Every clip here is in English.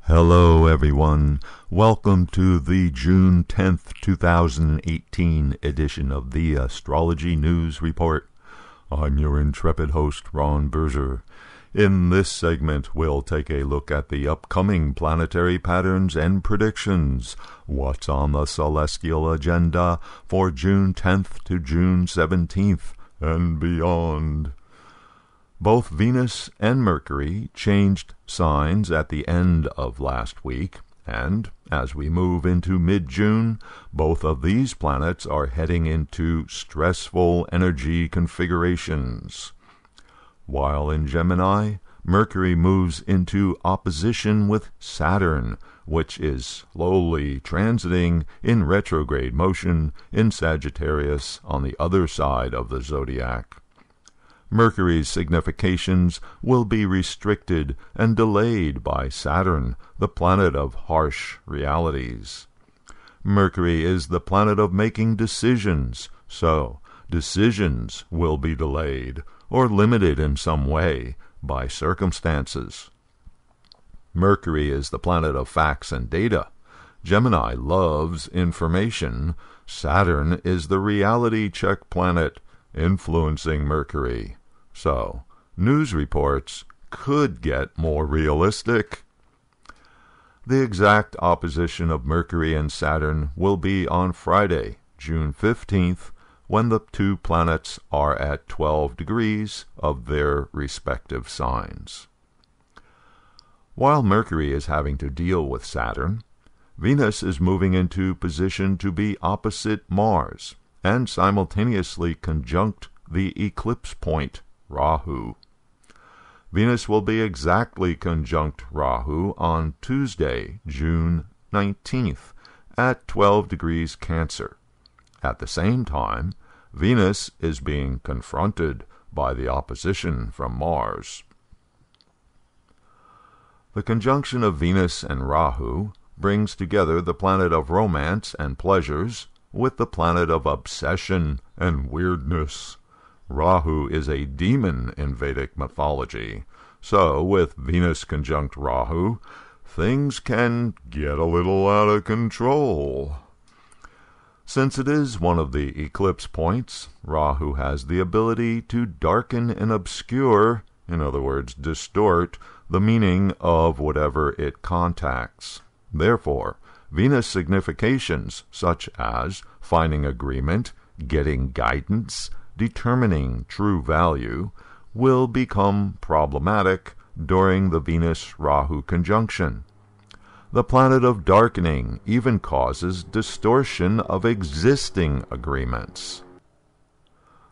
Hello everyone, welcome to the June 10th, 2018 edition of the Astrology News Report. I'm your intrepid host, Ron Berger. In this segment, we'll take a look at the upcoming planetary patterns and predictions. What's on the celestial agenda for June 10th to June 17th and beyond. Both Venus and Mercury changed signs at the end of last week, and as we move into mid-June, both of these planets are heading into stressful energy configurations. While in Gemini, Mercury moves into opposition with Saturn, which is slowly transiting in retrograde motion in Sagittarius on the other side of the zodiac. Mercury's significations will be restricted and delayed by Saturn, the planet of harsh realities. Mercury is the planet of making decisions, so decisions will be delayed or limited in some way by circumstances. Mercury is the planet of facts and data. Gemini loves information. Saturn is the reality check planet influencing Mercury. So, news reports could get more realistic. The exact opposition of Mercury and Saturn will be on Friday, June 15th, when the two planets are at 12 degrees of their respective signs. While Mercury is having to deal with Saturn, Venus is moving into position to be opposite Mars and simultaneously conjunct the eclipse point, Rahu. Venus will be exactly conjunct Rahu on Tuesday, June 19th, at 12 degrees Cancer. At the same time, Venus is being confronted by the opposition from Mars. The conjunction of Venus and Rahu brings together the planet of romance and pleasures with the planet of obsession and weirdness. Rahu is a demon in Vedic mythology, so with Venus conjunct Rahu, things can get a little out of control. Since it is one of the eclipse points, Rahu has the ability to darken and obscure, in other words, distort, the meaning of whatever it contacts. Therefore, Venus significations such as finding agreement, getting guidance, determining true value, will become problematic during the Venus-Rahu conjunction. The planet of darkening even causes distortion of existing agreements.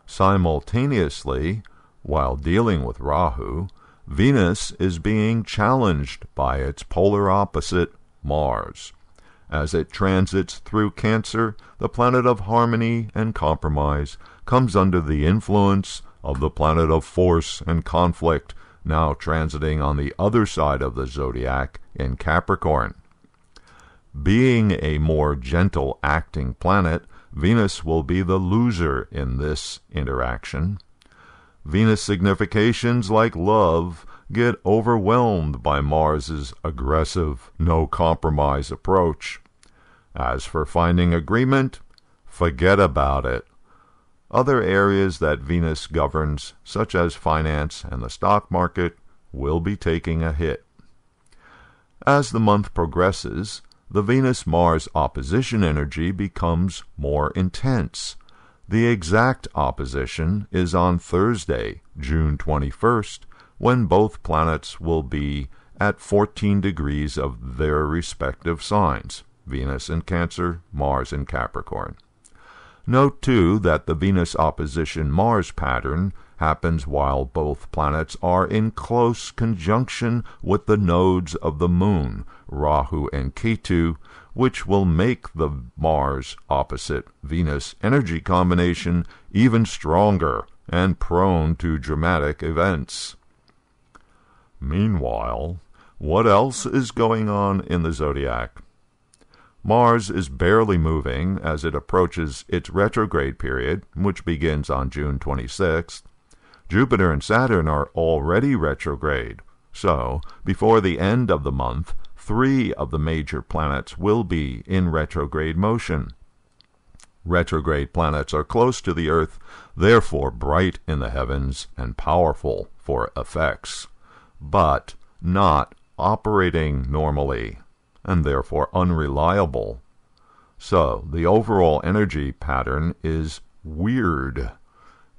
Simultaneously, while dealing with Rahu, Venus is being challenged by its polar opposite, Mars. As it transits through Cancer, the planet of harmony and compromise comes under the influence of the planet of force and conflict, now transiting on the other side of the zodiac in Capricorn. Being a more gentle acting planet, Venus will be the loser in this interaction. Venus significations like love get overwhelmed by Mars's aggressive, no-compromise approach. As for finding agreement, forget about it. Other areas that Venus governs, such as finance and the stock market, will be taking a hit. As the month progresses, the Venus-Mars opposition energy becomes more intense. The exact opposition is on Thursday, June 21st, when both planets will be at 14 degrees of their respective signs, Venus in Cancer, Mars in Capricorn. Note, too, that the Venus opposition Mars pattern happens while both planets are in close conjunction with the nodes of the Moon, Rahu and Ketu, which will make the Mars opposite Venus energy combination even stronger and prone to dramatic events. Meanwhile, what else is going on in the zodiac? Mars is barely moving as it approaches its retrograde period, which begins on June 26th. Jupiter and Saturn are already retrograde, so before the end of the month, 3 of the major planets will be in retrograde motion. Retrograde planets are close to the Earth, therefore bright in the heavens and powerful for effects, but not operating normally, and therefore unreliable. So the overall energy pattern is weird.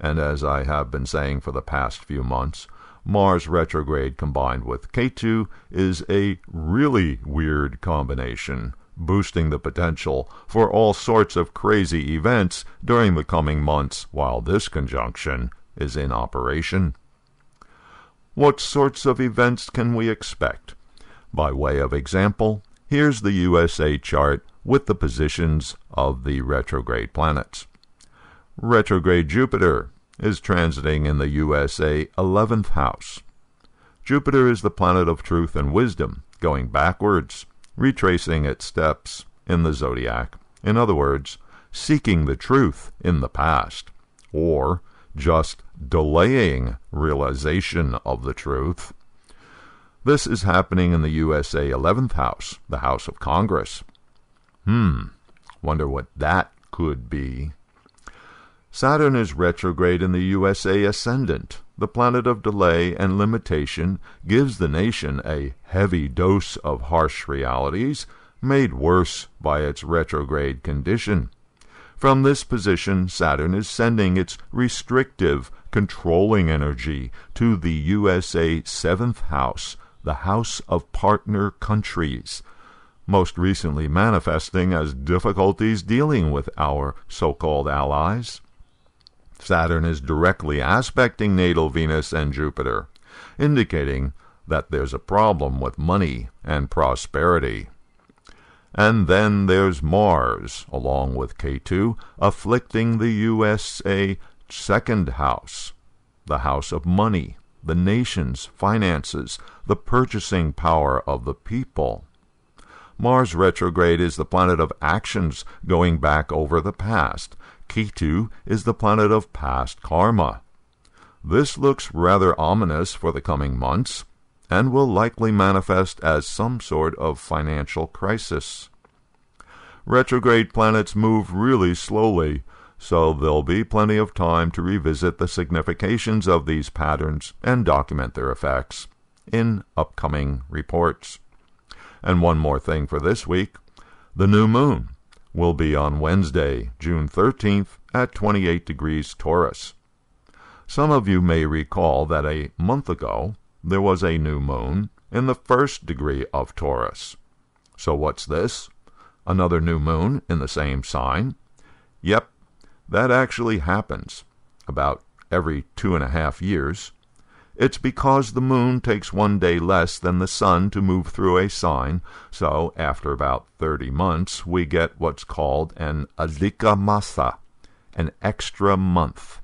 And as I have been saying for the past few months, Mars retrograde combined with Ketu is a really weird combination, boosting the potential for all sorts of crazy events during the coming months while this conjunction is in operation. What sorts of events can we expect? By way of example, here's the USA chart with the positions of the retrograde planets. Retrograde Jupiter is transiting in the USA 11th house. Jupiter is the planet of truth and wisdom, going backwards, retracing its steps in the zodiac. In other words, seeking the truth in the past, or just delaying realization of the truth. This is happening in the USA 11th house, the House of Congress. Wonder what that could be. Saturn is retrograde in the USA Ascendant. The planet of delay and limitation gives the nation a heavy dose of harsh realities, made worse by its retrograde condition. From this position, Saturn is sending its restrictive, controlling energy to the USA 7th house, the House of Partner Countries, most recently manifesting as difficulties dealing with our so-called allies. Saturn is directly aspecting natal Venus and Jupiter, indicating that there's a problem with money and prosperity. And then there's Mars, along with Ketu, afflicting the USA 2nd house, the house of money, the nation's finances, the purchasing power of the people. Mars retrograde is the planet of actions going back over the past. Ketu is the planet of past karma. This looks rather ominous for the coming months, and will likely manifest as some sort of financial crisis. Retrograde planets move really slowly, so there'll be plenty of time to revisit the significations of these patterns and document their effects in upcoming reports. And one more thing for this week, the new moon will be on Wednesday, June 13th at 28 degrees Taurus. Some of you may recall that a month ago there was a new moon in the 1st degree of Taurus. So what's this? Another new moon in the same sign? Yep, that actually happens about every 2.5 years. It's because the moon takes 1 day less than the sun to move through a sign, so after about 30 months we get what's called an adhika masa, an extra month.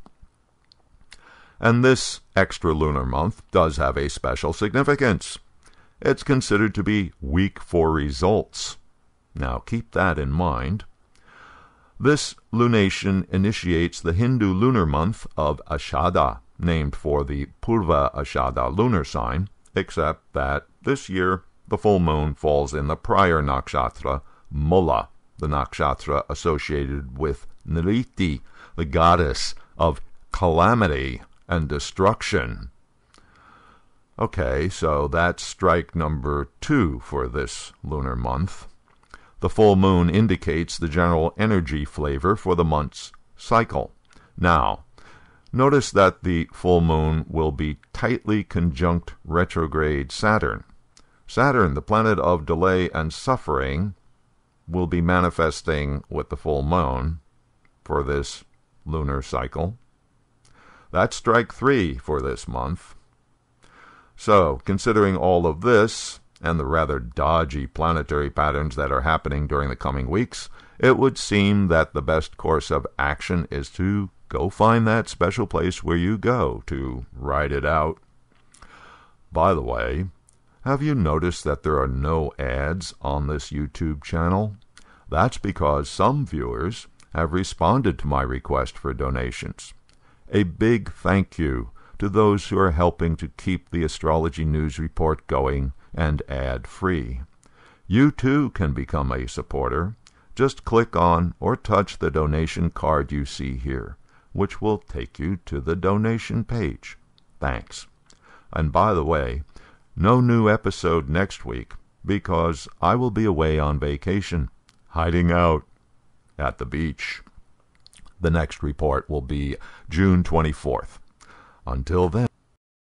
And this extra lunar month does have a special significance. It's considered to be weak for results. Now keep that in mind. This lunation initiates the Hindu lunar month of Ashada, named for the Purva Ashada lunar sign, except that this year the full moon falls in the prior nakshatra, Mula, the nakshatra associated with Nriti, the goddess of calamity and destruction. Okay, so that's strike number 2 for this lunar month. The full moon indicates the general energy flavor for the month's cycle. Now, notice that the full moon will be tightly conjunct retrograde Saturn. Saturn, the planet of delay and suffering, will be manifesting with the full moon for this lunar cycle. That's strike 3 for this month. So, considering all of this, and the rather dodgy planetary patterns that are happening during the coming weeks, it would seem that the best course of action is to go find that special place where you go to ride it out. By the way, have you noticed that there are no ads on this YouTube channel? That's because some viewers have responded to my request for donations. A big thank you to those who are helping to keep the Astrology News Report going and ad-free. You too can become a supporter. Just click on or touch the donation card you see here, which will take you to the donation page. Thanks. And by the way, no new episode next week because I will be away on vacation, hiding out at the beach. The next report will be June 24th. Until then.